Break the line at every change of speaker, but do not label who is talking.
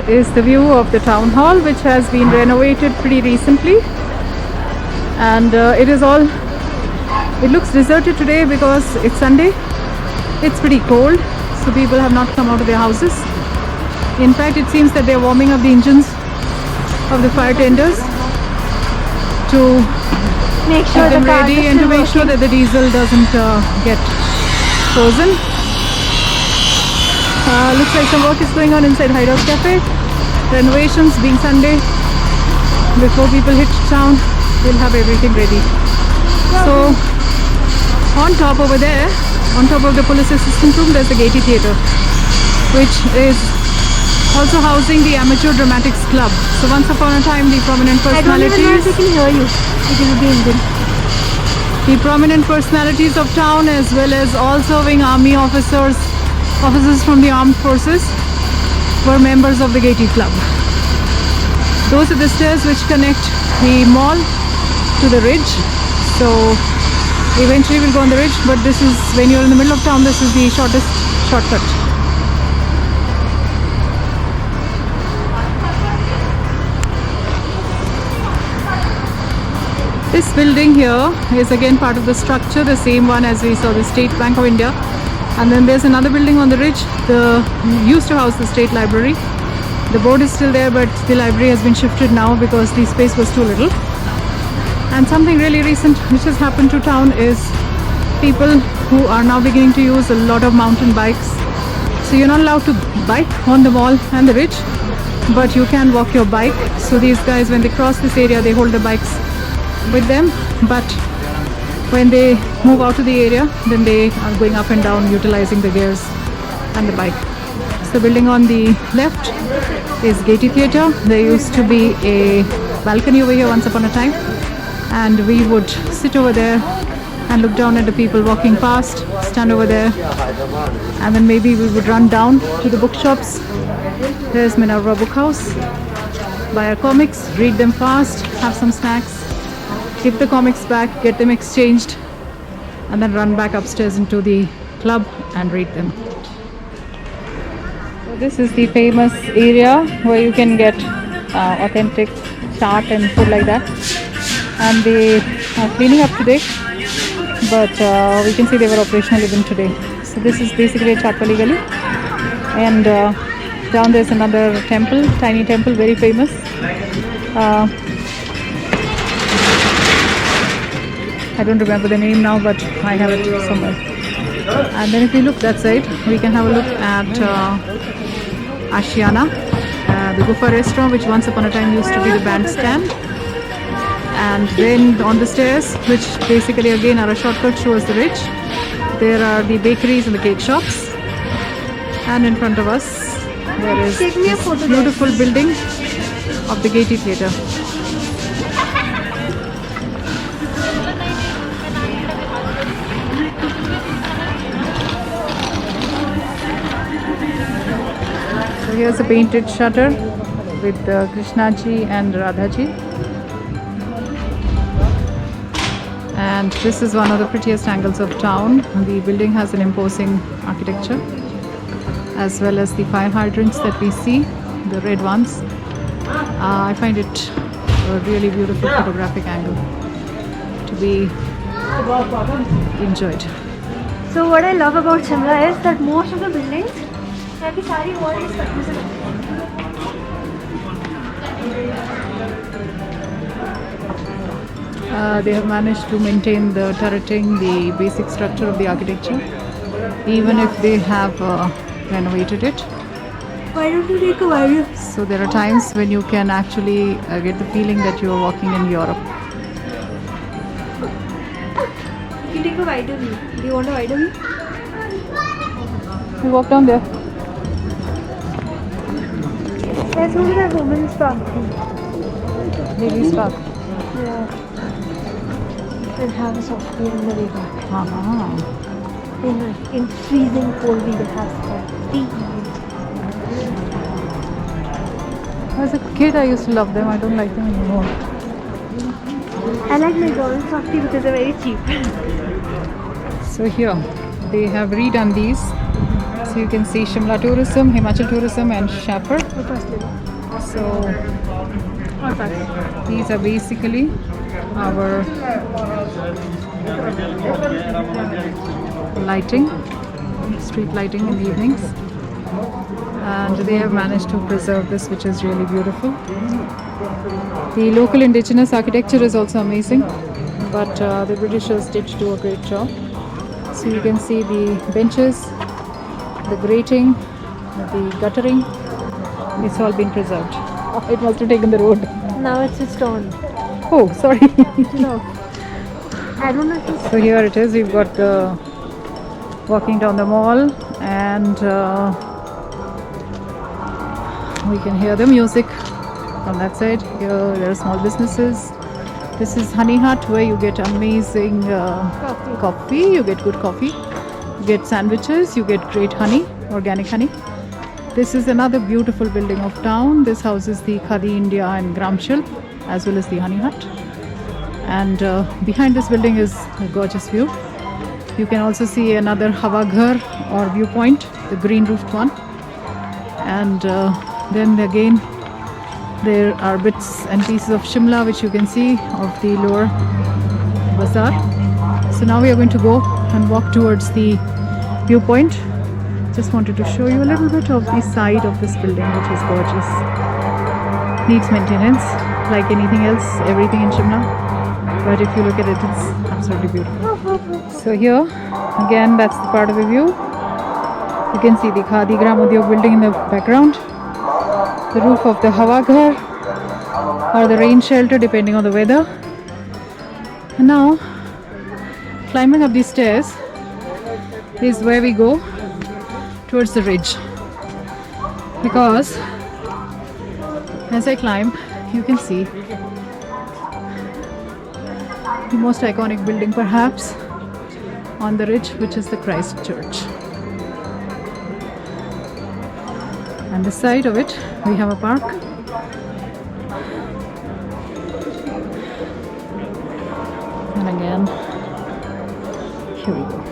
is the view of the town hall, which has been renovated pretty recently, and it looks deserted today because it's Sunday. It's pretty cold, so people have not come out of their houses. In fact, it seems that they're warming up the engines of the fire tenders to
Make sure
keep them
the cars
ready
are
and to
still
make sure
working.
that the diesel doesn't get frozen. Looks like some work is going on inside Hideout Cafe. Renovations, being Sunday, before people hit town, we'll have everything ready. So on top over there, on top of the police assistant room, there's the Gaiety Theatre, which is also housing the Amateur Dramatics Club. So once upon a time, the prominent
I don't even know if
personalities,
they can hear you because of the engine.
the prominent personalities of town, as well as all serving army officers from the armed forces, were members of the Gaiety Club. Those are the stairs which connect the mall to the ridge. So eventually we'll go on the ridge, but this is, when you're in the middle of town, this is the shortest shortcut. This building here is again part of the structure, the same one as we saw the State Bank of India. And then there's another building on the ridge, used to house the State Library. The board is still there, but the library has been shifted now because the space was too little. And something really recent which has happened to town is people who are now beginning to use a lot of mountain bikes. So you're not allowed to bike on the mall and the ridge, but you can walk your bike. So these guys, when they cross this area, they hold the bikes with them, but when they move out to the area, then they are going up and down utilizing the gears and the bike. So the building on the left is Gaiety Theatre. There used to be a balcony over here once upon a time, and we would sit over there and look down at the people walking past, stand over there, and then maybe we would run down to the bookshops. There's Minerva Book House, buy our comics, read them fast, have some snacks, give the comics back, get them exchanged, and then run back upstairs into the club and read them. So this is the famous area where you can get authentic chaat and food like that. And they are cleaning up today, but we can see they were operational even today. So this is basically a Chaatwali Gali, and down there's another temple, tiny temple, very famous. I don't remember the name now, but I have it somewhere. And then if you look that side, we can have a look at Ashiana, the Gufa restaurant, which once upon a time used to be the bandstand. And then on the stairs, which basically again are a shortcut towards the ridge, there are the bakeries and the cake shops. And in front of us, there is this beautiful building of the Gaiety Theatre. So here's a painted shutter with Krishnaji and Radhaji. And this is one of the prettiest angles of town. The building has an imposing architecture, as well as the fire hydrants that we see, the red ones. I find it a really beautiful photographic angle to be enjoyed.
So what I love about Shimla is that most of the buildings have the sari wall is
they have managed to maintain the turreting, the basic structure of the architecture, even if they have renovated it.
Why don't you take a video?
So there are times when you can actually get the feeling that you are walking in Europe.
You take a wider view. Do you want a wider view?
We walk down there.
Let's go to that women's park.
Ladies Park.
Yeah. And have a soft beer on the way back. In freezing cold, we will have tea.
As a kid, I used to love them. I don't like them anymore.
I like McDonald's soft tea because they're very cheap.
So here, they have redone these So you can see Shimla tourism, Himachal tourism and Shapar. So these are basically our lighting, street lighting in the evenings, and they have managed to preserve this, which is really beautiful. The local indigenous architecture is also amazing, but the Britishers did do a great job. So you can see the benches, the grating, the guttering, it's all been preserved. It must have taken the road.
Now it's switched on.
Oh, sorry.
No. I don't know if it's...
So here it is. We've got the walking down the mall, and we can hear the music from that side. Here there are small businesses. This is Honey Hut, where you get amazing coffee. You get good coffee. You get sandwiches. You get great honey, organic honey. This is another beautiful building of town. This houses the Khadi India and Gramshil, as well as the Honey Hut. And behind this building is a gorgeous view. You can also see another Hawa Ghar or viewpoint, the green roofed one. And then again there are bits and pieces of Shimla which you can see of the lower bazaar. So now we are going to go and walk towards the viewpoint. Just wanted to show you a little bit of the side of this building, which is gorgeous. Needs maintenance like anything else, everything in Shimla. But if you look at it, it's absolutely beautiful. So here, again, that's the part of the view. You can see the Khadi Gram Udyog building in the background. The roof of the Hawa Ghar or the rain shelter, depending on the weather. And now, climbing up these stairs is where we go towards the ridge. Because as I climb, you can see the most iconic building perhaps on the ridge, which is the Christ Church. And this side of it, we have a park. And again, here we go.